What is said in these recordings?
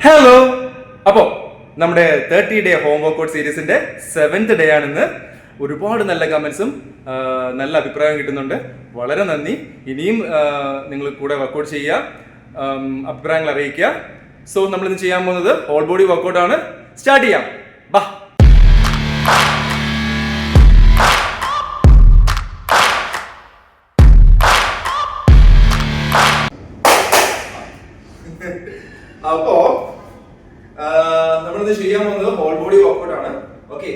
Hello. അപ്പോ നമ്മുടെ 30 day home workout സീരീസിന്റെ 7th ഡേ ആണിന്ന്. ഒരുപാട് നല്ല കമന്റ്സും നല്ല അഭിപ്രായം കിട്ടുന്നുണ്ട്. വളരെ നന്ദി. ഇനിയും നിങ്ങൾ കൂടെ വർക്കൗട്ട് ചെയ്യുക, അഭിപ്രായങ്ങൾ അറിയിക്കുക. സോ നമ്മളിന്ന് ചെയ്യാൻ പോകുന്നത് ഹോൾ ബോഡി വർക്കൗട്ട് ആണ്. സ്റ്റാർട്ട് ചെയ്യാം. ബാ. അപ്പോ നമ്മളിത് ചെയ്യാൻ പോകുന്നത് ഹോൾ ബോഡി വർക്കൗട്ട് ആണ്. ഓക്കെ,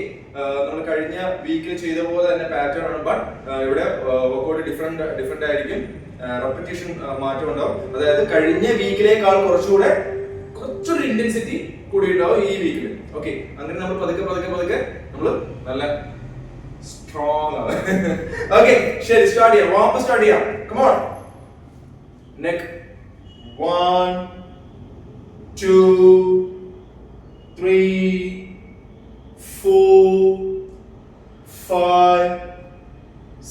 നമ്മൾ കഴിഞ്ഞ വീക്കിൽ ചെയ്ത പോലെ തന്നെ പാറ്റേൺ ആണ്. ബട്ട് ഇവിടെ വർക്കൗട്ട് ഡിഫറെന്റ് ആയിരിക്കും. റെപ്പിറ്റേഷൻ മാറ്റം ഉണ്ടാവും. അതായത് കഴിഞ്ഞ വീക്കിലേക്കാൾ കുറച്ചൊരു ഇന്റൻസിറ്റി കൂടി ഉണ്ടാവും ഈ വീക്കിൽ. ഓക്കെ, അങ്ങനെ നമ്മൾ പതുക്കെ നമ്മൾ നല്ല സ്ട്രോങ് ആണ്. ഓക്കെ, ശരി, സ്റ്റാർട്ട് ചെയ്യാം. വാം സ്റ്റാർട്ട് ചെയ്യാം. Come on. Neck 1 2 3 4 5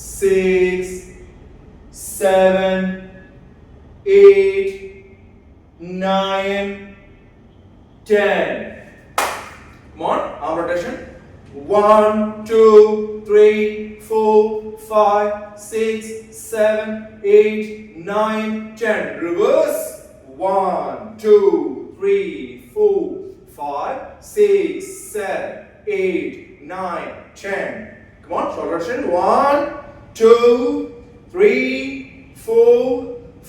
6 7 8 9 10. Come on, arm rotation. 1 2 3 4 5 6 7 8 9 10. Reverse. 1 2 3 4 5 6 7 8 9 10. Come on, short rotation. 1 2 3 4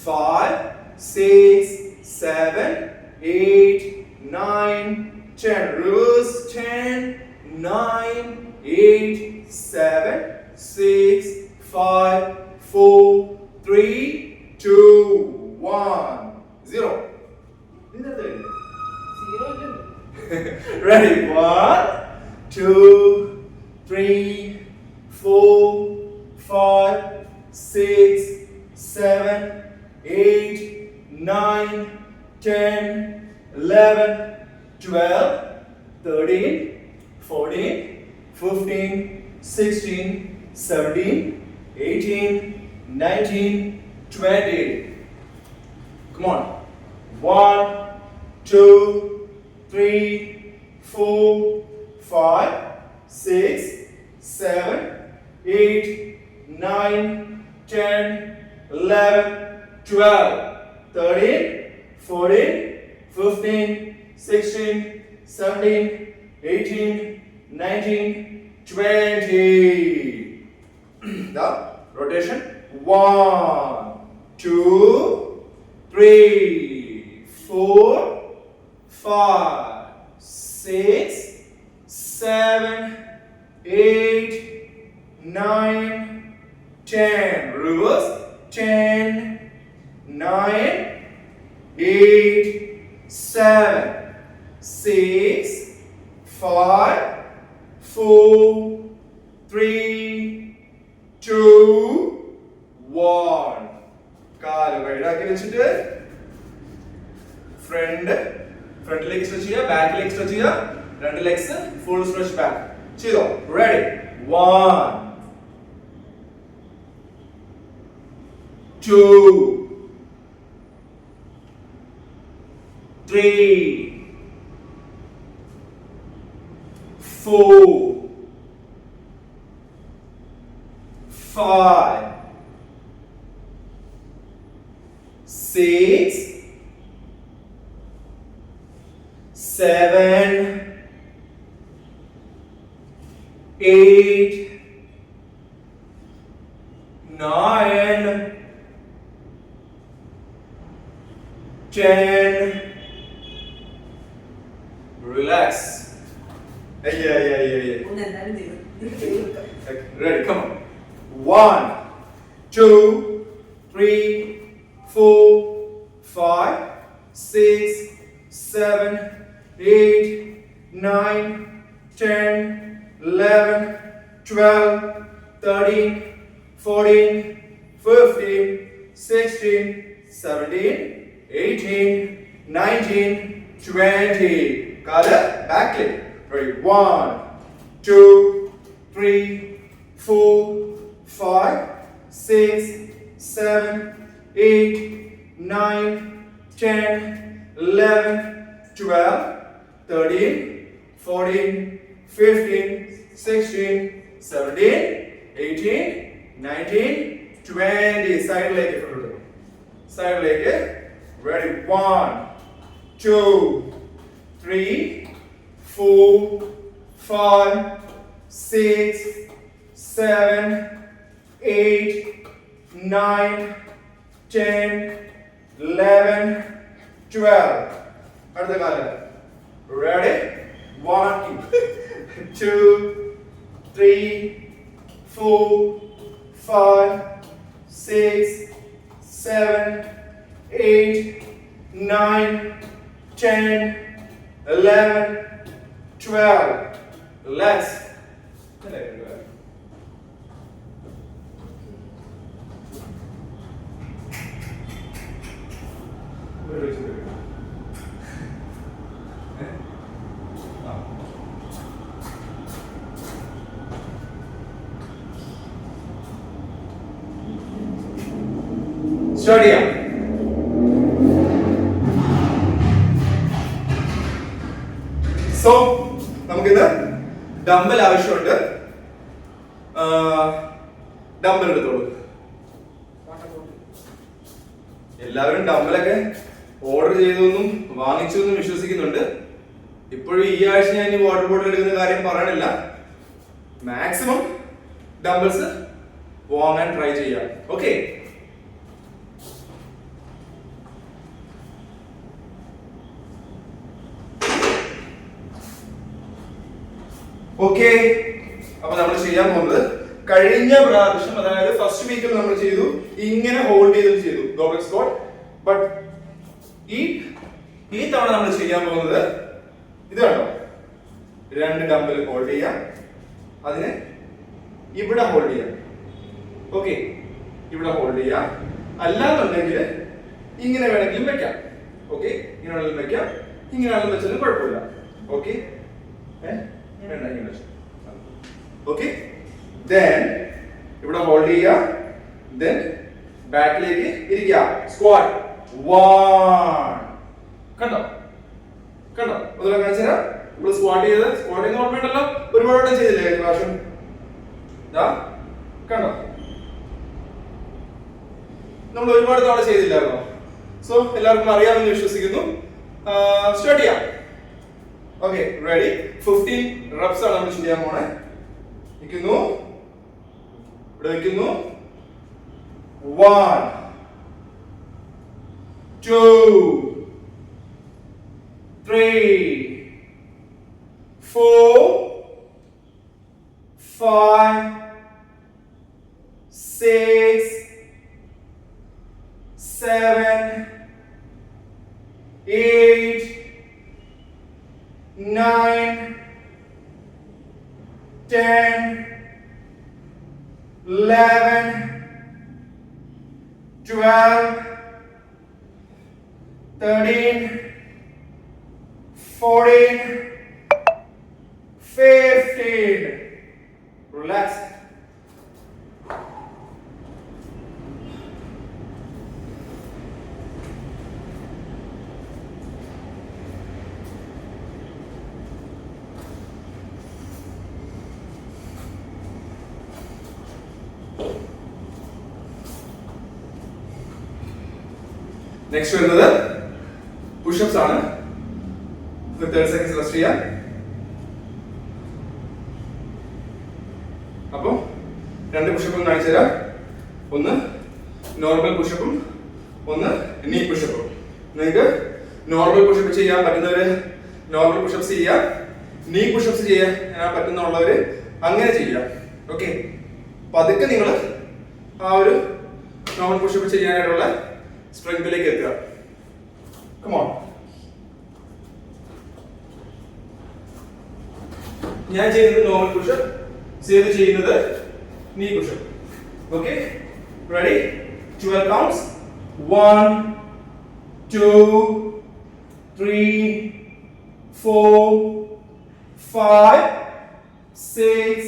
5 6 7 8 9 10. Reverse. 10 9 8 7 6 5 4 3 2 1 0. Ready? 1 2 3 4 5 6 7 8 9 10 11 12 13 14 15 16 17 18 19 20. Come on. 1 2 3 4 5 6 7 8 9 10 11 12 13 14 15 16 17 18 19 20. The rotation. 1 2 3 4 5 6 7 8 9 10. Reverse. 10 9 8 7 6 5 4 3 2 1. കാലുകൾ ഇടാക്കി വെച്ചിട്ട് ഫ്രണ്ടിലേക്ക് സ്ട്രെച്ച് ചെയ്യുക, ബാക്കിലേക്ക് സ്ട്രെച്ച് ചെയ്യുക. രണ്ട് ലെഗ്സ് ഫുൾ സ്ട്രെച്ച് ബാക്ക് ചെയ്തോ. Ready? 1 2 3 4 5 6 7 8 9 10. Relax. Yeah. Ready? Come on. 1 2 3 4 5 6 7 8 9 10 11 12 13 14 15 16 17 18 19 20. Got it? Back leg. Ready? 1 2 3 4 5 6 7 8 9 10 11 12, 13, 14, 15, 16, 17, 18, 19, 20. Side leg. Side leg. Ready? 1, 2, 3, 4, 5, 6, 7, 8, 9, 10, 11, 12. അടുത്ത കാലം. Ready? 1, 2, 3, 4, 5, 6, 7, 8, 9, 10, 11, 12. Relax. സ്റ്റാർട്ട് ചെയ്യാം. സോ നമുക്കിത് ഡംബൽ ആവശ്യമുണ്ട്. ഡംബൽ എടുത്തോളൂ. എല്ലാവരും ഡംബലൊക്കെ ഓർഡർ ചെയ്തൊന്നും വാങ്ങിച്ചു എന്നും വിശ്വസിക്കുന്നുണ്ട്. ഇപ്പോഴും ഈ ആഴ്ച ഞാൻ വാട്ടർ ബോട്ടിൽ എടുക്കുന്ന കാര്യം പറയണില്ല. മാക്സിമം ഡംബിൾസ് വാങ്ങാൻ ട്രൈ ചെയ്യാം. Okay, okay. അപ്പൊ നമ്മൾ ചെയ്യാൻ പോകുന്നത് കഴിഞ്ഞ പ്രാവശ്യം, അതായത് ഫസ്റ്റ് വീക്കിൽ നമ്മൾ ചെയ്തു ഇങ്ങനെ ഹോൾഡ് ചെയ്ത് ചെയ്തു ഗോബൽ സ്ക്വാട്ട്. ബട്ട് ഈ തവണ നമ്മൾ ചെയ്യാൻ പോകുന്നത് ഇത് കണ്ടോ, രണ്ട് ഡംബൽ ഹോൾഡ് ചെയ്യാം, അതിനെ ഇവിടെ ഹോൾഡ് ചെയ്യാം. ഓക്കെ, ഇവിടെ ഹോൾഡ് ചെയ്യാം. അല്ലാന്നുണ്ടെങ്കിൽ ഇങ്ങനെ വേണമെങ്കിലും വെക്കാം. ഓക്കെ, ഇങ്ങനെ വേണമെങ്കിലും വെക്കാം, ഇങ്ങനെ വേണമെങ്കിലും വെച്ചാലും കുഴപ്പമില്ല. Okay, okay. ദെൻ ഇവിടെ ഹോൾഡ് ചെയ്യുക, ദെൻ ബാക്കിലേക്ക് ഇരിക്കുക. സ്ക്വാട്ട് 1. കണ്ടോ കണ്ടോ, ഒന്നുകൂടെ കാണിച്ചു തരാം. നമ്മൾ സ്ക്വാട്ട് ചെയ്ത് സ്ക്വാട്ടിങ് ഓർമ്മയുണ്ടല്ലോ, ഒരുപാട് വട്ടം ചെയ്തില്ലേ കഴിഞ്ഞ പ്രാവശ്യം. കണ്ടോ, നമ്മൾ ഒരുപാട് തവണ ചെയ്തില്ലായിരുന്നോ? സോ എല്ലാവർക്കും അറിയാമെന്ന് വിശ്വസിക്കുന്നു. സ്റ്റാർട്ട് ചെയ്യാം. Okay, ready? 15 reps ആണ് നമ്മൾ ചെയ്യാൻ പോണേ. നിൽക്കുന്നു, ഇവിടെ വെക്കുന്നു. 1, 2, 3, 4, 5, 6, 7, 8, 9, 10, 11, 12, 13, 14, 15. Relax. നെക്സ്റ്റ് വരുന്നത് പുഷപ്സ് ആണ്. 30 seconds റെസ്റ്റ് ചെയ്യാം. അപ്പോൾ രണ്ട് പുഷപ്പും കാണിച്ചു തരാം. ഒന്ന് നോർമൽ പുഷപ്പും ഒന്ന് നീ പുഷപ്പും. നിങ്ങൾക്ക് നോർമൽ പുഷപ്പ് ചെയ്യാൻ പറ്റുന്നവര് നോർമൽ പുഷപ്സ് ചെയ്യാം, നീ പുഷപ്സ് ചെയ്യാൻ പറ്റുന്നുള്ളവര് അങ്ങനെ ചെയ്യാം. ഓക്കെ, പതുക്കെ നിങ്ങൾ ആ ഒരു നോർമൽ പുഷപ്പ് ചെയ്യാനായിട്ടുള്ള സ്ട്രെങ്തിലേക്ക് എത്തുക. Come on. ഞാൻ ചെയ്യുന്നത് നോർമൽ പുഷപ്പ്, സേവ് ചെയ്യുന്നത് നീ pushup. Okay, ready? 12 counts. 1, 2, 3, 4, 5, 6,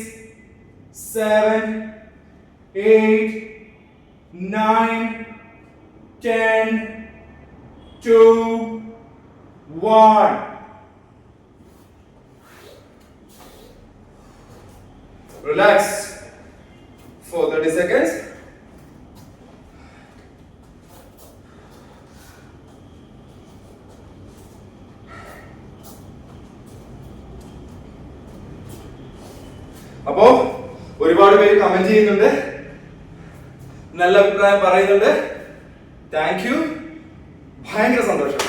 7, 8, 9, 10, 2, 1. Relax for 30 seconds. അപ്പോ ഒരുപാട് പേര് കമന്റ് ചെയ്യുന്നുണ്ട്, നല്ല അഭിപ്രായം പറയുന്നുണ്ട്. താങ്ക് യു, ഭയങ്കര സന്തോഷം.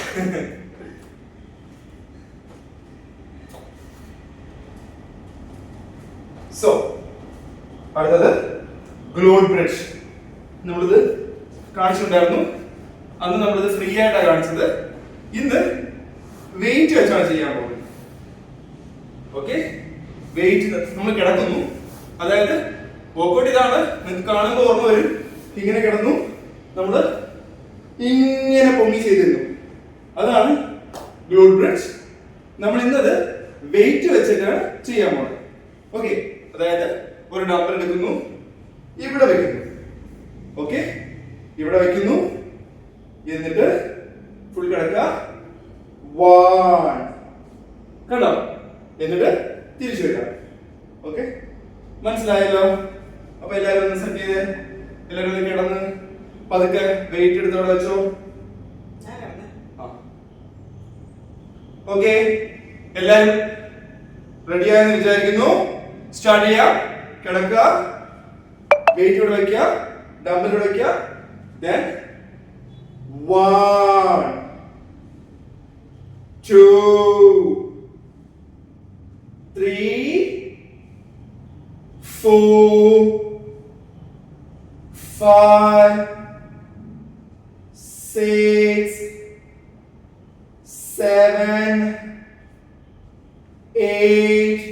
സോ അടുത്തത് ഗ്ലോട്ട് ബ്രിഡ്ജ്. നമ്മളിത് കാണിച്ചിട്ടുണ്ടായിരുന്നു, അന്ന് നമ്മളിത് ഫ്രീ ആയിട്ടാണ് കാണിച്ചത്. ഇന്ന് വെയിറ്റ് വെച്ചാണ് ചെയ്യാൻ പോകുന്നത്. ഓക്കെ, വെയിറ്റ് നമ്മൾ കിടക്കുന്നു, അതായത് വർക്കൗട്ട് ഇതാണ്. നിങ്ങൾക്ക് കാണുമ്പോൾ ഓർമ്മ വരും, ഇങ്ങനെ കിടന്നു നമ്മൾ ഇങ്ങനെ പൊങ്ങി ചെയ്തിരുന്നു, അതാണ് ഗ്ലോട്ട് ബ്രിഡ്ജ്. നമ്മൾ ഇന്നത് വെയിറ്റ് വെച്ചിട്ടാണ് ചെയ്യാൻ പോകുന്നത്. ഓക്കെ, അതായത് ഒരു ഡംബൽ എടുക്കുന്നു, ഇവിടെ വെക്കുന്നു. ഓക്കെ, ഇവിടെ വെക്കുന്നു, എന്നിട്ട് ഫുൾ കിടക്കുക. 1 കണ്ടോ, എന്നിട്ട് തിരിച്ചു വരാം. ഓക്കെ, മനസ്സിലായല്ലോ? അപ്പൊ എല്ലാരും ഒന്ന് സെറ്റ് ചെയ്ത്, എല്ലാരും ഒന്ന് കിടന്ന് പതുക്കെ വെയിറ്റ് എടുത്തോടെ വെച്ചോ. ഓക്കെ, എല്ലാരും റെഡിയായെന്ന് വിചാരിക്കുന്നു. സ്റ്റാർട്ട് ചെയ്യാം. കിടക്കുക, വെയിറ്റ് ഇവിടെ വയ്ക്കുക, ഡംബൽ ഇവിടെ വയ്ക്കുക. Then 1 2 3 4 5 6 7 8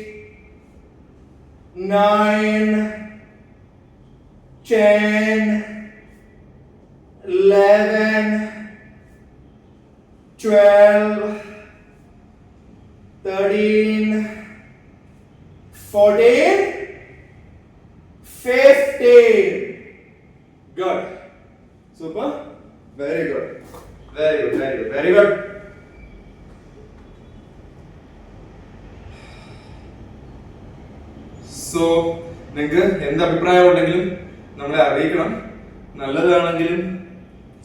9 10 11 12 13 14 15. Good. Super. Very good. Very good. Very good. Very good. So നിങ്ങൾക്ക് എന്ത് അഭിപ്രായം ഉണ്ടെങ്കിലും നമ്മളെ അറിയിക്കണം. നല്ലതാണെങ്കിലും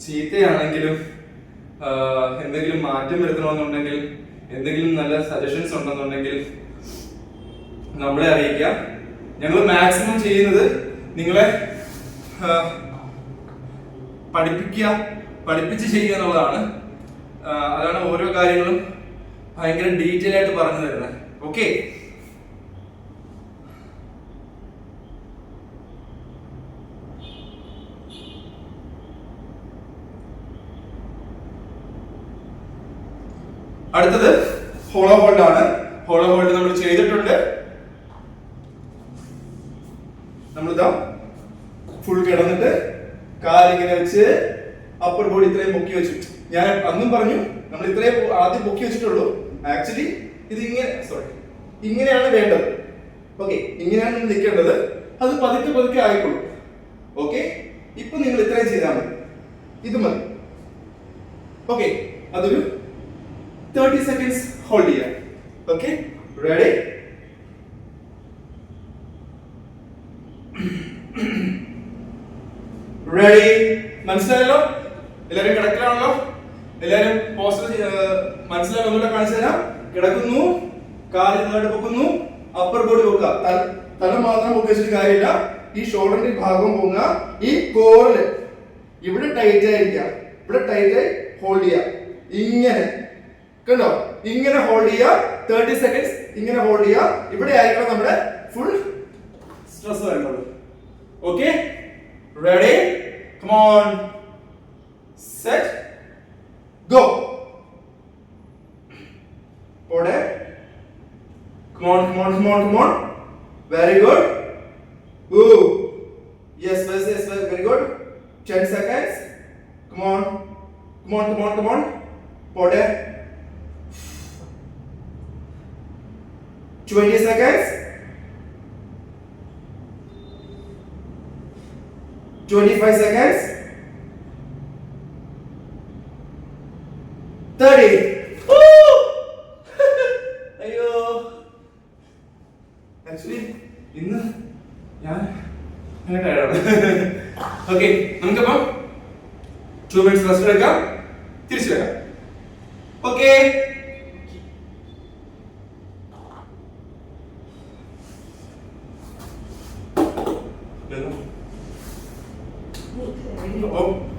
ചീത്തയാണെങ്കിലും എന്തെങ്കിലും മാറ്റം വരുത്തണമെന്നുണ്ടെങ്കിൽ, എന്തെങ്കിലും നല്ല സജഷൻസ് ഉണ്ടെന്നുണ്ടെങ്കിൽ നമ്മളെ അറിയിക്കുക. ഞങ്ങൾ മാക്സിമം ചെയ്യുന്നത് നിങ്ങളെ പഠിപ്പിച്ച് ചെയ്യുക എന്നുള്ളതാണ്. അതാണ് ഓരോ കാര്യങ്ങളും ഭയങ്കര ഡീറ്റെയിൽ ആയിട്ട് പറഞ്ഞു തരുന്നത്. ഓക്കെ, അടുത്തത് ഹോളോ ഹോൾഡ് ആണ്. ഹോളോ ഹോൾഡ് നമ്മൾ ചെയ്തിട്ടുണ്ട്. നമ്മളിതാ ഫുൾ കിടന്നിട്ട് കാലിങ്ങനെ വെച്ച് അപ്പർ ബോഡി ഇത്രയും പൊക്കി വെച്ചു. ഞാൻ അന്നും പറഞ്ഞു നമ്മൾ ഇത്രയും ആദ്യം പൊക്കി വെച്ചിട്ടുള്ളൂ. ആക്ച്വലി ഇത് ഇങ്ങനെയാണ് വേണ്ടത്. ഓക്കെ, ഇങ്ങനെയാണ് നിങ്ങൾ നിൽക്കേണ്ടത്. അത് പതുക്കെ പതുക്കെ ആയിക്കോളൂ. ഓക്കെ, ഇപ്പൊ നിങ്ങൾ ഇത്രയും ചെയ്താൽ മതി, ഇത് മതി. ഓക്കെ, അതൊരു 30 seconds ഹോൾഡ് ചെയ്യാം. Okay, ready? റെഡി? മനസ്സിലായല്ലോ? എല്ലാരും കിടക്കലാണല്ലോ? എല്ലാരും പോസ്റ്റർ മനസ്സിലായോ? ഒന്നുകൂടെ കാണിച്ചു തരാം. കിടക്കുന്നു, കാല് നന്നായിട്ട് പൊക്കുന്നു, അപ്പർ ബോഡി പൊക്കുക. തല മാത്രം പൊക്കി വെച്ചിട്ട് കാര്യമില്ല. ഈ ഷോൾഡറിന്റെ ഭാഗം പൊങ്ങുക. ഈ കോറില് ഇവിടെ ടൈറ്റ് ആയിരിക്കുക, ഇവിടെ ടൈറ്റ് ആയി ഹോൾഡ് ചെയ്യുക. ഇങ്ങനെ കണ്ടോ, ഇങ്ങനെ ഹോൾഡ് ചെയ്യുക. 30 seconds ഇങ്ങനെ ഹോൾഡ് ചെയ്യുക. ഇവിടെ ആയിരിക്കണം നമ്മുടെ ഫുൾ സ്ട്രെസ് വരുന്നത്. Okay, ready? Come on, set, go. ഓടെ, come on, come on, come on, come on. Very good. Ooh. Yes, yes, yes, very good. 10 seconds. Come on, come on, come on, come on. Ode. 20 seconds. 25 seconds. 30. Woo! Okay, നമുക്കപ്പം 2 minutes rest എടുക്കാം, തിരിച്ചു വരാം. Okay,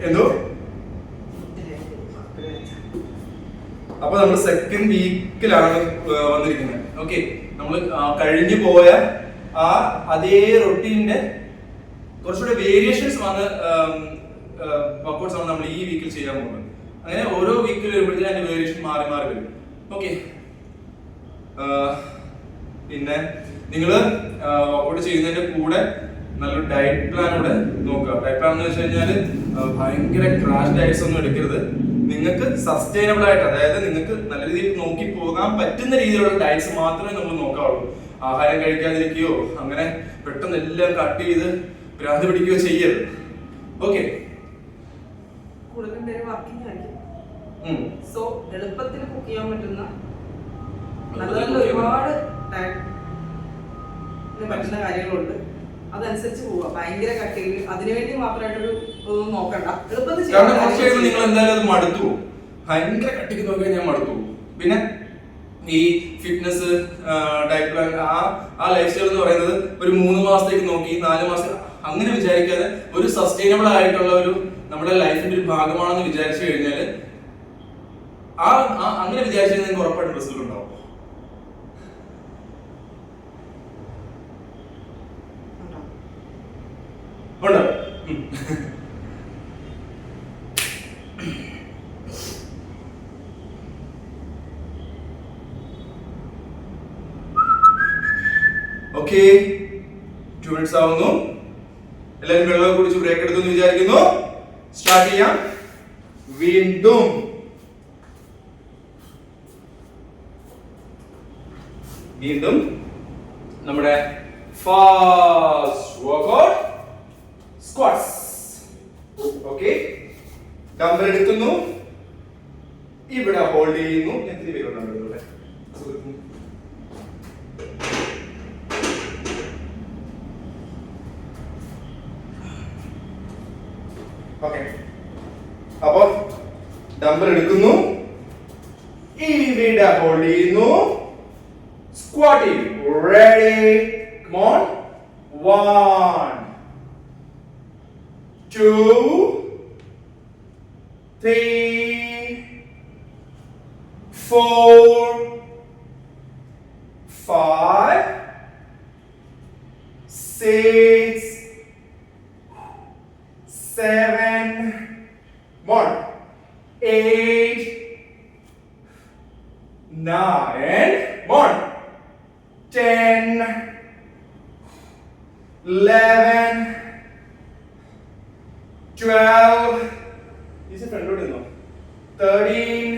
എന്തോ അപ്പൊ നമ്മൾ second വീക്കിലാണ് വന്നിരിക്കുന്നത്. Okay, നമ്മൾ കഴിഞ്ഞു പോയ ആ അതേ റൊട്ടീന്റെ കുറച്ചുകൂടെ വേരിയേഷൻസ് വന്ന് വർക്കൗട്ട്സ് ആണ് നമ്മൾ ഈ വീക്കിൽ ചെയ്യാൻ പോകുന്നത്. അങ്ങനെ ഓരോ വീക്കിൽ വരുമ്പോഴത്തേക്കും അതിന്റെ വേരിയേഷൻ മാറി മാറി വരും. ഓക്കെ, പിന്നെ നിങ്ങൾ വർക്കൗട്ട് ചെയ്യുന്നതിന്റെ കൂടെ നല്ലൊരു ഡയറ്റ് പ്ലാൻ കൂടെ നോക്കുക. ഡയറ്റ് പ്ലാൻ എന്ന് വെച്ച് കഴിഞ്ഞാൽ ഭയങ്കര ക്രാഷ് ഡയറ്റ്സ് ഒന്നും എടുക്കരുത്. നിങ്ങൾക്ക് സസ്റ്റൈനബിൾ ആയിട്ട്, അതായത് നിങ്ങൾക്ക് നല്ല രീതിയിൽ നോക്കി പോകാൻ പറ്റുന്ന രീതിയിലുള്ള ഡയറ്റ്സ് മാത്രമേ നമ്മൾ നോക്കാവുള്ളൂ. ആഹാരം കഴിക്കാതിരിക്കുകയോ അങ്ങനെ പെട്ടെന്ന് എല്ലാം കട്ട് ചെയ്ത് ഭ്രാന്ത് പിടിക്കുകയോ ചെയ്യരുത്. ഓക്കെ, സോ എളുപ്പത്തിൽ കുക്ക് ചെയ്യാൻ പറ്റുന്ന നല്ല നല്ല ഒരുപാട് പറ്റുന്ന കാര്യങ്ങളുണ്ട്. അതനുസരിച്ച് പോവുക. ഭയങ്കര കട്ടിയിൽ അതിനുവേണ്ടി മാത്രമായിട്ടൊരു നോക്കണ്ട. എളുപ്പത്തിൽ നിങ്ങൾ എന്തായാലും അത് മടുത്തു പോകും. ഭയങ്കര കട്ടിക്ക് നോക്കിയാൽ ഞാൻ മടുത്തു പോകും. പിന്നെ ഈ ഫിറ്റ്നസ് ഡയറ്റ് പ്ലാൻ ആ ലൈഫ് സ്റ്റൈൽ എന്ന് പറയുന്നത് ഒരു 3 മാസത്തേക്ക് നോക്കി 4 മാസം അങ്ങനെ വിചാരിക്കാതെ ഒരു സസ്റ്റൈനബിൾ ആയിട്ടുള്ള ഒരു നമ്മുടെ ലൈഫിന്റെ ഒരു ഭാഗമാണെന്ന് വിചാരിച്ചു കഴിഞ്ഞാൽ അങ്ങനെ വിചാരിച്ചു കഴിഞ്ഞാൽ ഉറപ്പായിട്ടും റിസൾട്ട് ഉണ്ടാവും. ഓക്കെ, 2 minutes ആവുന്നു. എല്ലാവരും വെള്ളം കുടിച്ച് ബ്രേക്ക് എടുത്തു എന്ന് വിചാരിക്കുന്നു. സ്റ്റാർട്ട് ചെയ്യാം. വീണ്ടും നമ്മുടെ fast workout squats. Okay, dumbbell എടുക്കുന്നു, ഇവിടെ ഹോൾഡ് ചെയ്യുന്നു. എത്ര പേരുണ്ട് ഇവിടെ? ഓക്കെ, അപ്പൊ ഡംബൽ എടുക്കുന്നു, ഇവിടെ ഹോൾഡ് ചെയ്യുന്നു, squatting. Ready, come on. 1 2 3 4 5 6 7 1 8 9 1 10 11 12 is it front load 13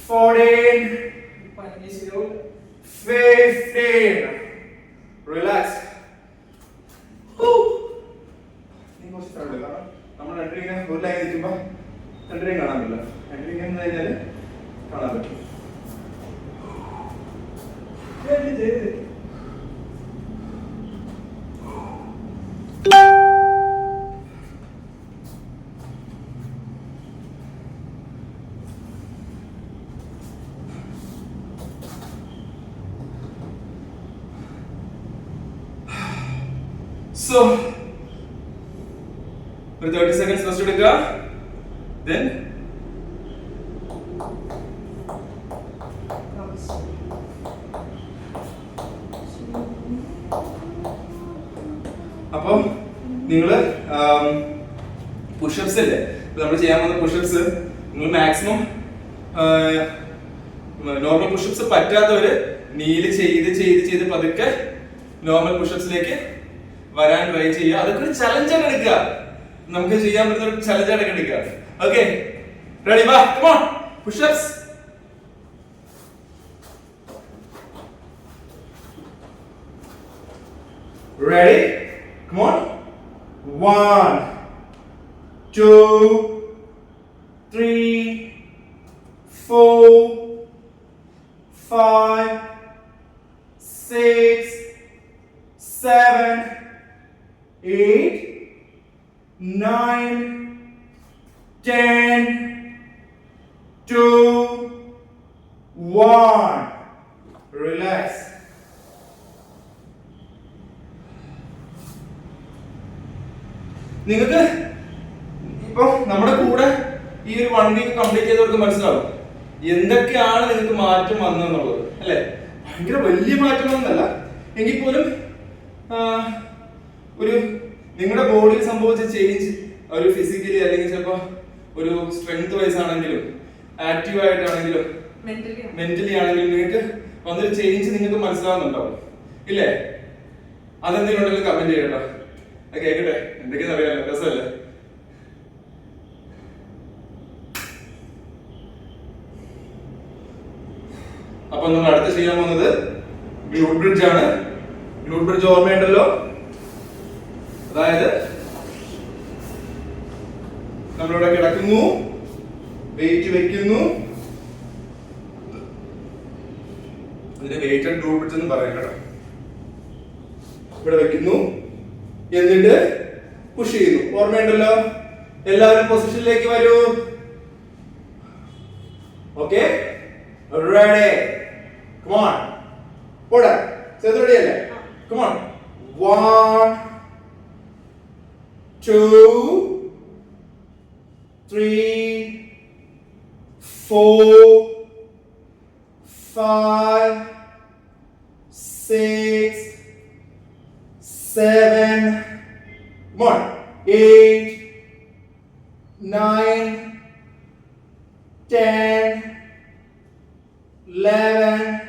14 15 relax. നമ്മൾ രണ്ടിങ്ങനെ ഒരു ലൈൻ നിൽക്കുമ്പോ രണ്ടിനെയും കാണാൻ പറ്റില്ല. രണ്ടിനെയും കഴിഞ്ഞാല് കാണാൻ പറ്റും. So, for 30 seconds rest എടുക്കുക. Then അപ്പം നിങ്ങള് പുഷപ്സ് അല്ലേ നമ്മൾ ചെയ്യാൻ പോകുന്ന പുഷപ്സ്, നിങ്ങൾ മാക്സിമം നോർമൽ പുഷപ്സ് പറ്റാത്തവര് നീല് ചെയ്ത് പതുക്കെ നോർമൽ പുഷപ്സിലേക്ക് വരാൻ ട്രൈ ചെയ്യുക. അതൊക്കെ ഒരു ചലഞ്ചാണ് എടുക്കുക. നമുക്ക് ചെയ്യാൻ പറ്റുന്ന ഒരു ചലഞ്ചാണ് എടുക്കുക. ഓക്കെ, റെഡി, വാ, come on, pushups. Ready? Come on. 1 2 3 4 5 6 7 8 1. Relax. നിങ്ങൾക്ക് ഇപ്പൊ നമ്മുടെ കൂടെ ഈ ഒരു 1 വീക്ക് കംപ്ലീറ്റ് ചെയ്തവർക്ക് മനസ്സിലാവും എന്തൊക്കെയാണ് നിങ്ങൾക്ക് മാറ്റം വന്നതെന്നുള്ളത് അല്ലെ. ഭയങ്കര വലിയ മാറ്റങ്ങളൊന്നല്ല എങ്കിൽ പോലും ഒരു നിങ്ങളുടെ ബോഡിയിൽ സംഭവിച്ച ചേഞ്ച് ഒരു ഫിസിക്കലി അല്ലെങ്കിൽ ചിലപ്പോ ഒരു സ്ട്രെങ്ത് വൈസ് ആണെങ്കിലും ആക്റ്റീവ് ആയിട്ടാണെങ്കിലും മെന്റലി ആണെങ്കിലും നിങ്ങൾക്ക് വന്നൊരു ചേഞ്ച് നിങ്ങൾക്ക് മനസ്സിലാവുന്നുണ്ടാവും ഇല്ലേ? അതെന്തെങ്കിലും ഉണ്ടെങ്കിൽ കമന്റ് ചെയ്യട്ടോ. അത് കേക്കട്ടെ, എന്തൊക്കെയാന്ന് അറിയാലോ, രസമല്ലേ? അപ്പൊ നമ്മൾ അടുത്ത് ചെയ്യാൻ പോകുന്നത് ഗ്ലൂട്ട് ബ്രിഡ്ജ് ആണ്. ഗ്ലൂട്ട് ബ്രിഡ്ജ് ഓർമ്മയുണ്ടല്ലോ? അതായത് നമ്മളിവിടെ കിടക്കുന്നു, വെയിറ്റ് വെക്കുന്നു, അതിന് വെയിറ്റഡ് ഗ്ലൂട്ട് ബ്രിഡ്ജ് എന്ന് പറയാം കേട്ടോ. ഇവിടെ വെക്കുന്നു എന്നിട്ട് പുഷ് ചെയ്യുന്നു. ഓർമ്മയുണ്ടല്ലോ? എല്ലാവരും പൊസിഷനിലേക്ക് വരൂ. Okay, ready? Come on. പോടാ. സേതു റെഡി അല്ലേ? Come on. 1 2 3 4 5 6 7 Come on. 8 9 10 11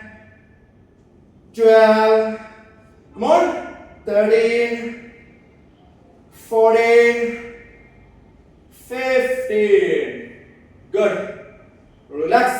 12 Come on. 13 14 15 Good. Relax.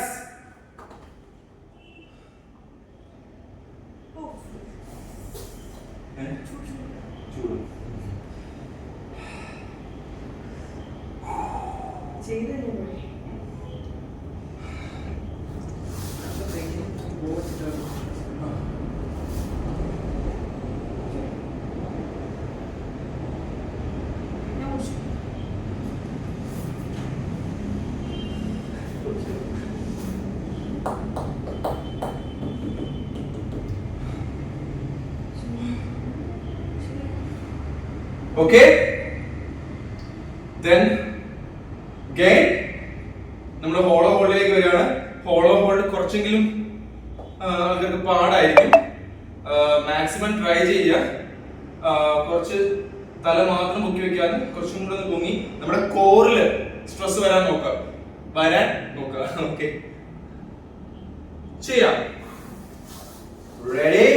Okay, then again നമ്മൾ ഹോളോ ഹോൾഡിലേക്ക് വരികയാണ്. ഹോളോ ഹോൾഡ് കുറച്ചെങ്കിലും ആൾക്കാർക്ക് പാടായിരിക്കും. മാക്സിമം ട്രൈ ചെയ്യുക. കുറച്ച് തല മാത്രം പൊക്കി വെക്കാതെ കുറച്ചും കൂടെ ഒന്ന് പൊങ്ങി നമ്മുടെ കോറിൽ സ്ട്രെസ് വരാൻ നോക്കുക. ഓക്കെ, ചെയ്യാം. റെഡി?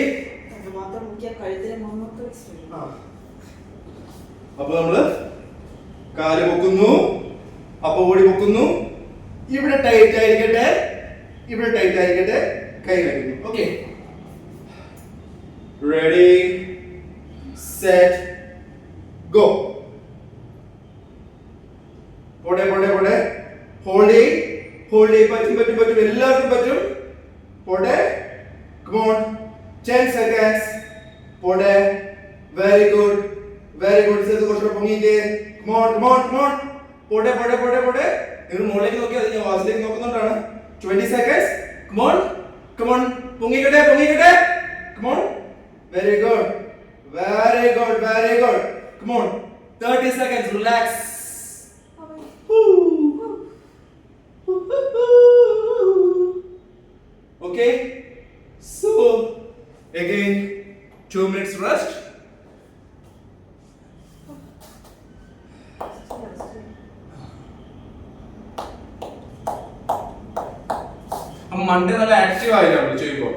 അപ്പൊ നമ്മള് കാല് പൊക്കുന്നു, അപ്പൊ ഓടി പൊക്കുന്നു. ഇവിടെ ടൈറ്റ് ആയിരിക്കട്ടെ, ഇവിടെ ടൈറ്റ് ആയിരിക്കട്ടെ, കൈ വയ്ക്കുന്നു. Okay, ready set go. പോട്ടെ പോട്ടെ പോട്ടെ. ഹോൾഡ് ചെയ്, ഹോൾഡ് ചെയ്. പറ്റും പറ്റും പറ്റും, എല്ലാവർക്കും പറ്റും. പോട്ടെ. Come on. 10 seconds. പോട്ടെ. Very good, very good. Sethu കുറച്ചുകൂടെ പൊങ്ങിക്ക്. Come on, come on, come on. പോട്ടെ പോട്ടെ പോട്ടെ പോട്ടെ. നിങ്ങൾ മുകളിലേക്ക് നോക്കി, അത് ഞാൻ വാസിലേക്ക് നോക്കുന്നുണ്ടാണ്. 20 seconds. Come on, come on. പൊങ്ങിക്കട്ടെ പൊങ്ങിക്കട്ടെ. Come on. Very good, very good, very good. Come on. 30 seconds. Relax. Okay. So again 2 minutes rest. മണ്ടേ നല്ല ആക്റ്റീവ് ആയിട്ടാണ് ചെയ്യുമ്പോൾ.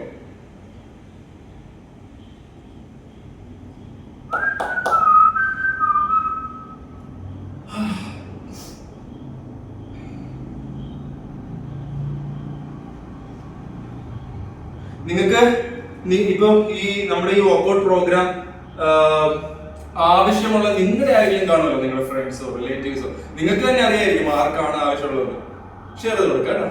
നിങ്ങൾക്ക് ഇപ്പൊ ഈ നമ്മുടെ ഈ വർക്കൗട്ട് പ്രോഗ്രാം ആവശ്യമുള്ള നിങ്ങളുടെ ആരെങ്കിലും കാണുമല്ലോ, നിങ്ങളുടെ ഫ്രണ്ട്സോ റിലേറ്റീവ്സോ, നിങ്ങൾക്ക് തന്നെ അറിയായിരിക്കും ആർക്കാണ് ആവശ്യമുള്ളത്. ഷെയർ ചെയ്ത് കൊടുക്കാം കേട്ടോ.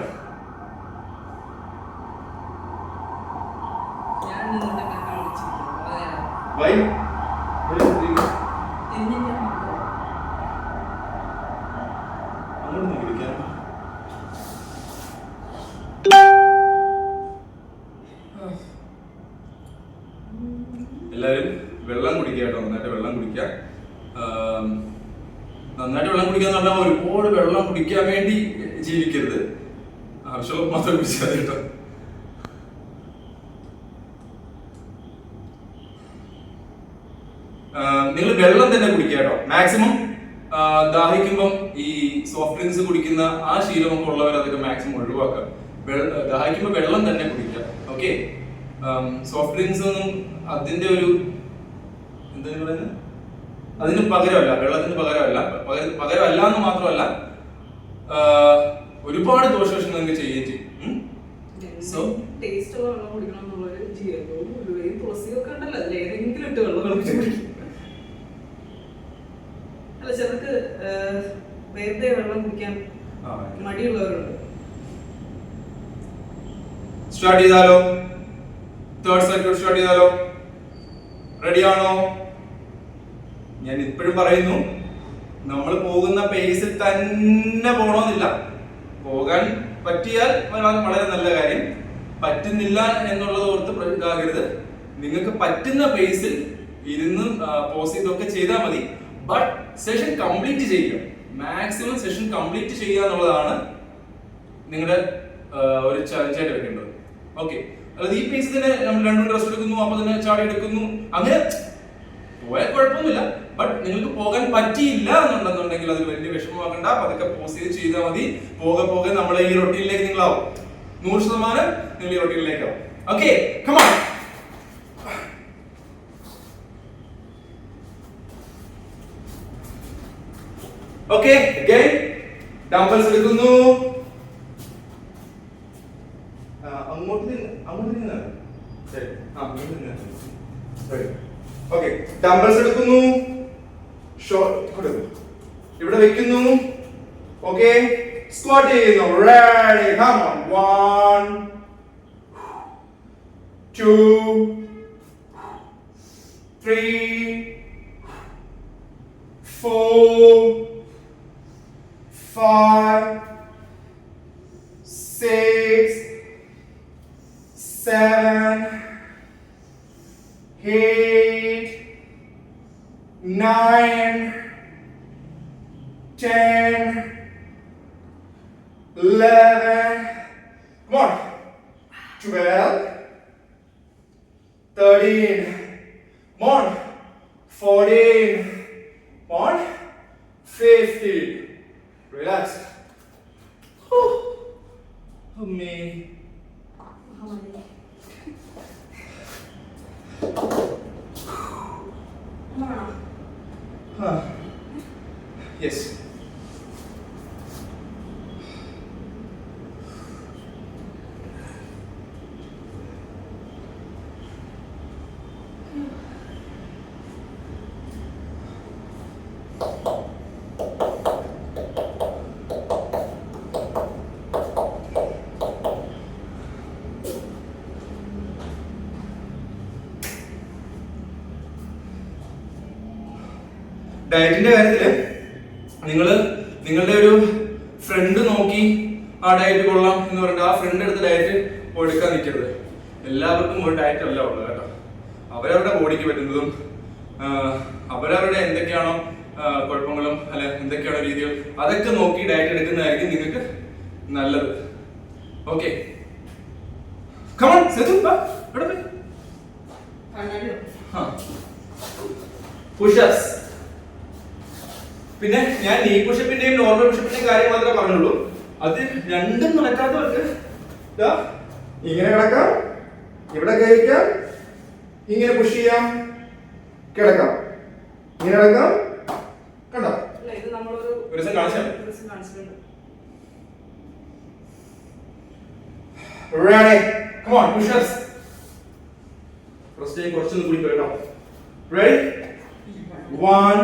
Why? എല്ലാവരും വെള്ളം കുടിക്കുക കേട്ടോ, നന്നായിട്ട് വെള്ളം കുടിക്കുക. നന്നായിട്ട് വെള്ളം കുടിക്കുക എന്ന് പറഞ്ഞാൽ ഒരുപാട് വെള്ളം കുടിക്കാൻ വേണ്ടി ജീവിക്കരുത്, ആവശ്യമുള്ള മാത്രം കുടിച്ചാൽ കേട്ടോ. നിങ്ങൾ വെള്ളം തന്നെ കുടിക്കുക കേട്ടോ മാക്സിമം. ദാഹിക്കുമ്പം ഈ സോഫ്റ്റ് ഡ്രിങ്ക്സ് കുടിക്കുന്ന ആ ശീലമൊക്കെ ഉള്ളവർ അതൊക്കെ മാക്സിമം ഒഴിവാക്കുക. ദാഹിക്കുമ്പോൾ വെള്ളം തന്നെ കുടിക്കുക. ഓക്കെ, സോഫ്റ്റ് ഡ്രിങ്ക്സ് ഒന്നും അതിന്റെ ഒരു എന്താ പറയുന്നത്, അതിന് പകരമല്ല, വെള്ളത്തിന് പകരമല്ല. പകരമല്ല എന്ന് മാത്രമല്ല, ഒരുപാട് ദോഷവശങ്ങൾ നിങ്ങൾക്ക് ചെയ്യുകയും ചെയ്യും. സോ ടേസ്റ്റ് ഉള്ള വെള്ളം കുടിക്കണം എന്നുള്ളൊരു ജീവിതവും തുളസിയൊക്കെ ഉണ്ടല്ലോ, അതിൽ ഏതെങ്കിലും ഇട്ട് വെള്ളം കുടിക്കും. അല്ല, ചിലർക്ക് വെറുതെ വെള്ളം കുടിക്കാൻ മടിയുള്ളവരുണ്ട്. സ്റ്റാർട്ട് ചെയ്താലോ? തേർഡ് സർക്യൂട്ട് സ്റ്റാർട്ട് ചെയ്താലോ? റെഡിയാണോ? ഞാൻ ഇപ്പോഴും പറയുന്നു, നമ്മൾ പോകുന്ന പേസിൽ തന്നെ പോകണമെന്നില്ല. പോകാൻ പറ്റിയാൽ വളരെ നല്ല കാര്യം. പറ്റുന്നില്ല എന്നുള്ളത് ഓർത്ത് ഇതാകരുത്. നിങ്ങൾക്ക് പറ്റുന്ന പേസിൽ ഇരുന്ന് പോസ് ചെയ്തൊക്കെ ചെയ്താൽ മതി. ബട്ട് സെഷൻ കംപ്ലീറ്റ് ചെയ്യുക, മാക്സിമം സെഷൻ കംപ്ലീറ്റ് ചെയ്യുക എന്നുള്ളതാണ് നിങ്ങളുടെ ഒരു ചലഞ്ചായിട്ട് വെക്കേണ്ടത്. ഓക്കെ, അതായത് ഈ പേസിൽ തന്നെ നമ്മൾ 2 മിനിറ്റ് റെസ്റ്റ് എടുക്കുന്നു, അപ്പൊ തന്നെ ചാടി എടുക്കുന്നു, അങ്ങനെ പോയാൽ കുഴപ്പമൊന്നുമില്ല. ബട്ട് നിങ്ങൾക്ക് പോകാൻ പറ്റിയില്ല എന്നുണ്ടെന്നുണ്ടെങ്കിൽ അത് വലിയ വിഷമമാക്കണ്ട, പതുക്കെ പോസ് ചെയ്താൽ മതി. പോകെ പോകെ നമ്മളെ ഈ റൊട്ടീനിലേക്ക് നിങ്ങളാവും. 100% നിങ്ങൾ ഈ റൊട്ടീനിലേക്കാവും. Okay, come on. Okay, again dumbbells എടുക്കുന്നു. ഓക്കെ, ഡംബൽസ് എടുക്കുന്നു, ഇവിടെ വെക്കുന്നു. ഓക്കെ, സ്ക്വാട്ട് ചെയ്യുന്നു. Ready, come on. 1 2 3 4 5 6 7 8 9 10 11 come on 12 13 come on 14 come on 15. Relax. Oh me. Yes. ഡയറ്റിന്റെ കാര്യത്തില് നിങ്ങളുടെ ഒരു ഫ്രണ്ട് നോക്കി ആ ഡയറ്റ് കൊള്ളാം എന്ന് പറഞ്ഞിട്ട് ആ ഫ്രണ്ട് എടുത്ത ഡയറ്റ് എടുക്കാൻ നിൽക്കരുത്. എല്ലാവർക്കും ഒരു ഡയറ്റ് അല്ല ഉള്ളത് കേട്ടോ. അവരവരുടെ ബോഡിക്ക് പറ്റുന്നതും അവരവരുടെ എന്തൊക്കെയാണോ കുഴപ്പങ്ങളും അല്ല എന്തൊക്കെയാണോ രീതികൾ അതൊക്കെ നോക്കി ഡയറ്റ് എടുക്കുന്നതായിരിക്കും നിങ്ങൾക്ക് നല്ലത്. ഓക്കെ, കം ഓൺ സെതു, ഇവിടെ പോയി. പുഷപ്സ്. പിന്നെ ഞാൻ നീ പുഷപ്പിന്റെയും നോർമൽ പുഷപ്പിന്റെയും കാര്യം മാത്രമേ പറഞ്ഞുള്ളൂ. അത് രണ്ടും നടക്കാത്തവർക്ക് ഇങ്ങനെ കിടക്കാം, ഇവിടെ കഴിക്കാം, ഇങ്ങനെ പുഷ് ചെയ്യാം, കിടക്കാം, ഇങ്ങനെ കിടക്കാം. കണ്ടോ? ഒരു ദിവസം കാണിച്ചിട്ടുണ്ട്. Ready? Come on, push-ups. കുറച്ച് കുറച്ചൊന്നും കൂടി കേട്ടോ. Ready? 1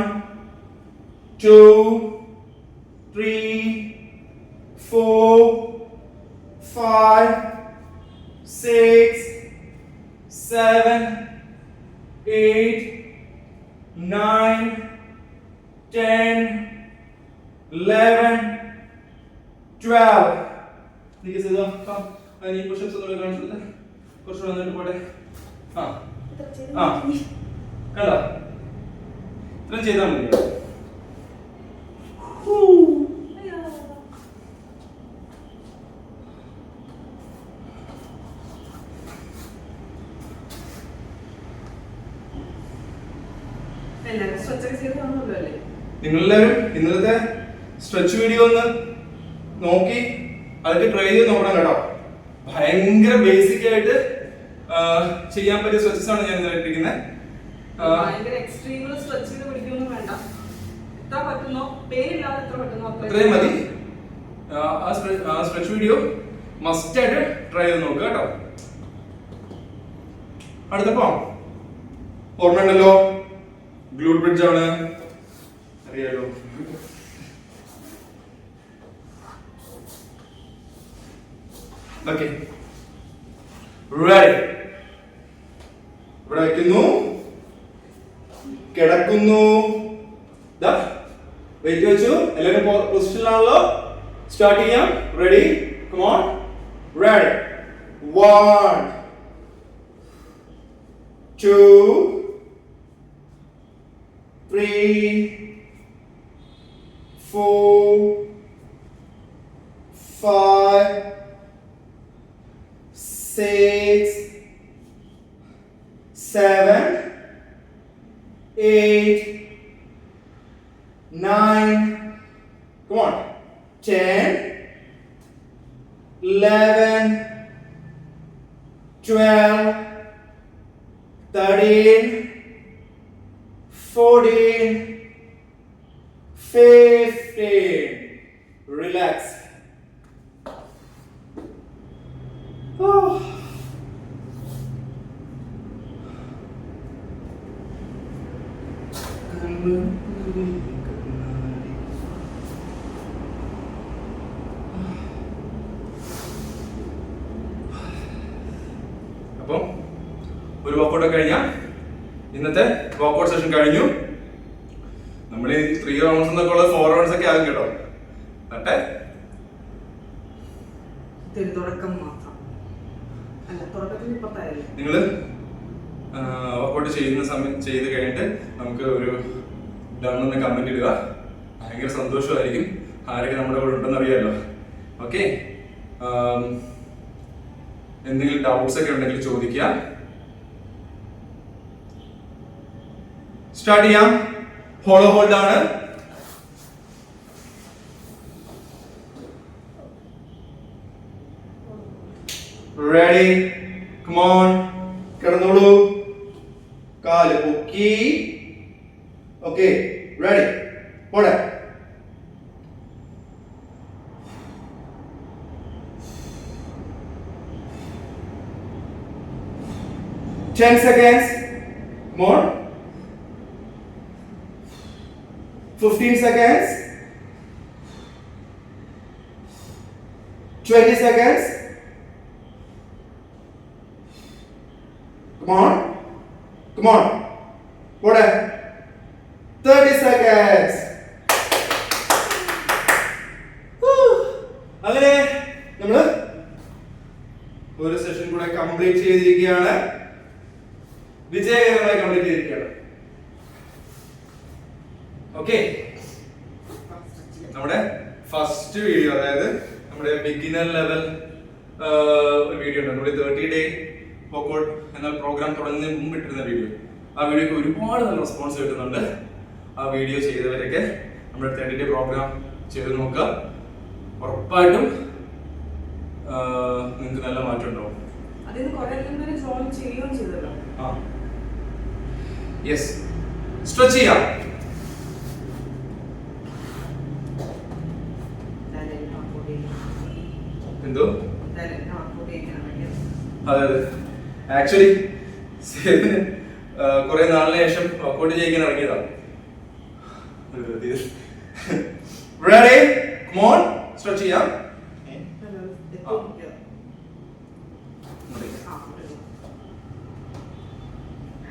2 3 4 5 6 7 8 9 10 11 12. Nikki Siddha, come. I need push-ups on the ground. കുറച്ച് വന്നിട്ട് പോട്ടെ. കണ്ടോ? ഇത്രയും ചെയ്താൽ മതി. നിങ്ങളെല്ലാവരും ഇന്നലത്തെ സ്ട്രെച്ച് വീഡിയോ ഒന്ന് നോക്കി അതൊക്കെ ട്രൈ ചെയ്ത് നോക്കണം കേട്ടോ. ഭയങ്കര ബേസിക് ആയിട്ട് ചെയ്യാൻ പറ്റിയ സ്ട്രെച്ചസ് ആണ് ഞാൻ ഇന്നലെ ഇട്ടിരിക്കുന്നത്. അത്രയും മതി. ആ സ്ട്രെച്ച് വീഡിയോ മസ്റ്റ് ആയിട്ട് ട്രൈ ചെയ്ത് നോക്കുക കേട്ടോ. അടുത്തപ്പോ ഓർമ്മയുണ്ടല്ലോ, ഗ്ലൂട്ട് ബ്രിഡ്ജ് ആണ്, അറിയാലോ. Okay, ready. ഇവിടെ വയ്ക്കുന്നു, കിടക്കുന്നു, വെയിറ്റ് വെച്ചു, എല്ലാവരും പൊസിഷനിലാണല്ലോ. സ്റ്റാർട്ട് ചെയ്യാം. Ready, come on, ready. 1 2 3 4 5 6 7 8 9, come on, 10 11 12 13 14 15. Relax. Oh. അപ്പം ഒരു വർക്കൗട്ട് കഴിഞ്ഞാൽ ഇന്നത്തെ വർക്കൗട്ട് സെഷൻ കഴിഞ്ഞു. നമ്മൾ 3 റൗണ്ട്സ് എന്നൊക്കെ ഉള്ളത് 4 റൗണ്ട്സ് ഒക്കെ ആകും കേട്ടോ. എന്നിട്ട് നിങ്ങള് വർക്കൗട്ട് ചെയ്ത് കഴിഞ്ഞിട്ട് നമുക്ക് ഒരു ഡൺ എന്ന് കമന്റ് ഇടുക. ഭയങ്കര സന്തോഷമായിരിക്കും. ആരൊക്കെ നമ്മുടെ കൂടെ ഉണ്ടെന്ന് അറിയാലോ. ഓക്കെ, എന്തെങ്കിലും ഡൗട്ട്സ് ഒക്കെ ഉണ്ടെങ്കിൽ ചോദിക്കുക. സ്റ്റാർട്ട് ചെയ്യാം. ഹോളോ ഹോൾഡ് ആണ്. റെഡി, കം ഓൺ, കിടന്നോളൂ, കാല് പൊക്കി. ഓക്കെ, റെഡി, പോടെ. Ten seconds. More. 15 seconds. 20 seconds. Come on. Come on. What? 30 seconds. അങ്ങനെ നമ്മള് ഒരു സെഷൻ കൂടെ കംപ്ലീറ്റ് ചെയ്തിരിക്കുകയാണ്. വിജയകരമായി കംപ്ലീറ്റ് ചെയ്തിരിക്കുകയാണ്. ഓക്കെ, നമ്മുടെ ഫസ്റ്റ് വീഡിയോ, അതായത് നമ്മുടെ ബിഗിനർ ലെവൽ ഒരു വീഡിയോ ഉണ്ട്. നമ്മുടെ 30 ഡേ വർക്കൗട്ട് എന്ന പ്രോഗ്രാം തുടങ്ങുന്നതിന് മുമ്പ് ഇട്ടിരുന്ന വീഡിയോ. ആ വീഡിയോക്ക് ഒരുപാട് നല്ല റെസ്പോൺസ് കിട്ടുന്നുണ്ട്. ആ വീഡിയോ ചെയ്തവരൊക്കെ നമ്മുടെ 30 ഡേ പ്രോഗ്രാം ചെയ്ത് നോക്കുക. ഉറപ്പായിട്ടും നിങ്ങൾക്ക് നല്ല മാറ്റം ഉണ്ടാവും. യെസ്, സ്ട്രെച്ച് ചെയ്യാം. എന്തോ അതെ അതെ, ആക്ച്വലി കുറെ നാളിന് ശേഷം വർക്കൗട്ട് ചെയ്യിക്കാൻ ഇറങ്ങിയതാണ്. റെഡി, കം ഓൺ, സ്ട്രെച്ച് ചെയ്യാം.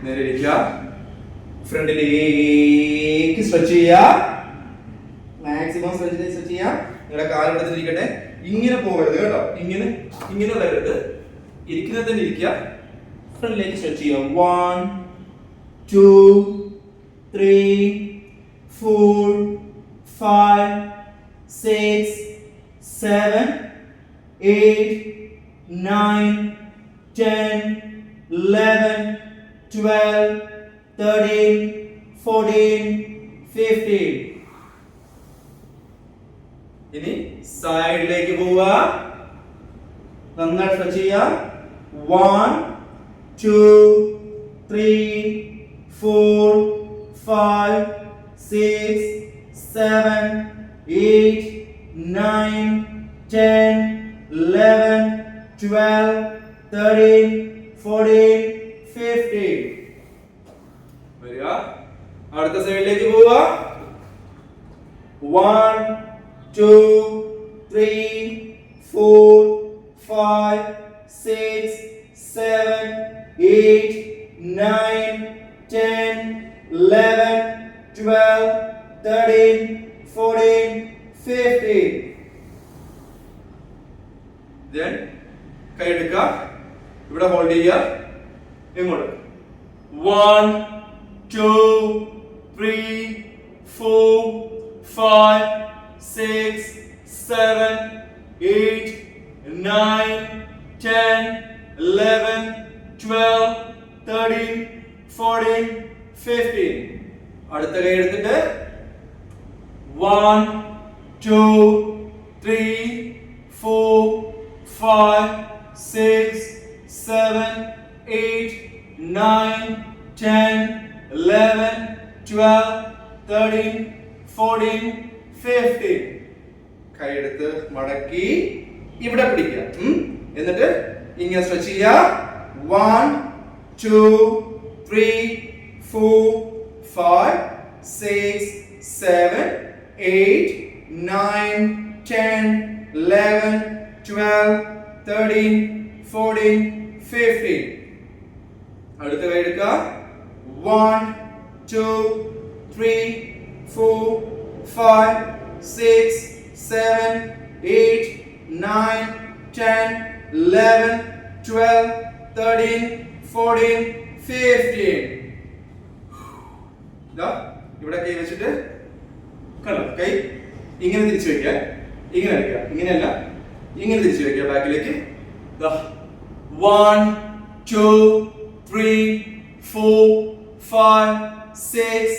നേരെ ഇരിക്കുക, ഫ്രണ്ടിലേക്ക് സ്ട്രെച്ച് ചെയ്യുക, മാക്സിമം സ്ട്രെച്ച് ചെയ്യാം. നിങ്ങളുടെ കാലെടുത്തിരിക്കട്ടെ, ഇങ്ങനെ പോകരുത് കേട്ടോ, ഇങ്ങനെ വരരുത്. ഇരിക്കുന്നത് തന്നെ ഇരിക്കുക, ഫ്രണ്ടിലേക്ക് സ്ട്രെച്ച് ചെയ്യാം. 1 2, 3, 4, 5, 6, 7, 8, 9, 10, 11, 12, 13, 14, 15. ഇനി സൈഡിലേക്ക് പോവുക. നന്നായി സ്ട്രെച്ച് ചെയ്യുക. 1, 2, 3, 4, 5, 6, 7, 8, 9, 10, 11, 12, 13, 14, 15. വരിക. അടുത്ത സൈഡിലേക്ക് പോവുക. 1, 2, 3, 4, 5, 6, 7, 8, 9, 10, 11, 12, 13, 14, 15. Then കൈ എടുക്കുക. ഇവിടെ ഹോൾഡ് ചെയ്യുക. ഇങ്ങോട്ട് 1, 2, 3, 4, 5, 6, 7, 8, 9, 10, 11, 12, 13, 14, 15. അടുത്ത കൈ എടുത്തിട്ട് 1, 2, 3, 4, 5, 6, 7, 8, 9, 10, 11, 12, 13, 14, 15. കൈ എടുത്ത് മടക്കി ഇവിടെ പിടിക്കുക. എന്നിട്ട് ഇങ്ങനെ സ്ട്രെച്ച് ചെയ്യുക. 1, 2, 3, 4, 5, 6, 7, 8, 9, 10, 11, 12, 13, 14, 15. അടുത്ത കൈ എടുക്കുക. 1, 2, 3, 4, 5, 6, 7, 8, 9, 10, 11, 12, 13, 14, 15. ഇവിടെ കൈ വെച്ചിട്ട് കണ്ടോ, കൈ ഇങ്ങനെ തിരിച്ചു വെക്കുക. ഇങ്ങനെ വെക്കുക. ഇങ്ങനെയല്ല, ഇങ്ങനെ തിരിച്ചു വെക്കുക ബാക്കിലേക്ക്. 1, 2, 3, 4, 5, 6,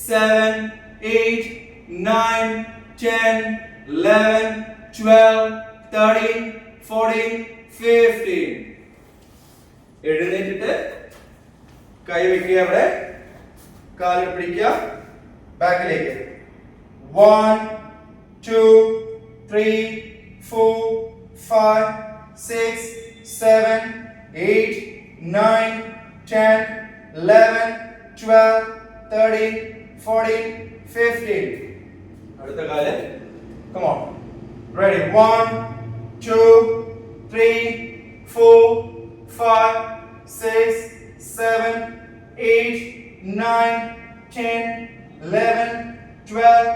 7, 8, 9, 10, 11, 12, 13, 14, 15. എഴുന്നേറ്റിട്ട് കൈ വെക്കുക. അവിടെ കാല് പിടിക്കുക. ബാക്കിലേക്ക് 1, 2, 3, 4, 5, 6, 7, 8, 9, 10, 11, 12, 13, 14, 15. അടുത്ത കാല്. Come on. Ready. 1, 2, 3, 4, 5, 6, 7, 8, 9, 10, 11, 12,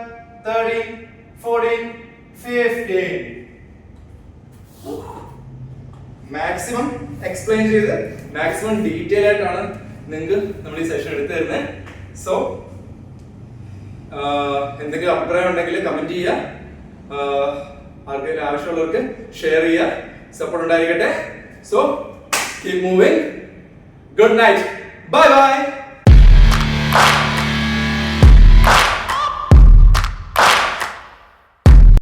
13, 14, 15. Maximum explain ചെയ്ത് മാക്സിമം ഡീറ്റെയിൽ ആയിട്ടാണ് നിങ്ങൾക്ക് നമ്മൾ ഈ സെഷൻ എടുത്തു തരുന്നത്. സോ എന്തെങ്കിലും അഭിപ്രായം ഉണ്ടെങ്കിൽ കമന്റ് ചെയ്യുക. ആർക്കെങ്കിലും ആവശ്യമുള്ളവർക്ക് ഷെയർ ചെയ്യുക. സപ്പോർട്ട് ഉണ്ടായിരിക്കട്ടെ. So keep moving. Good night. Bye bye.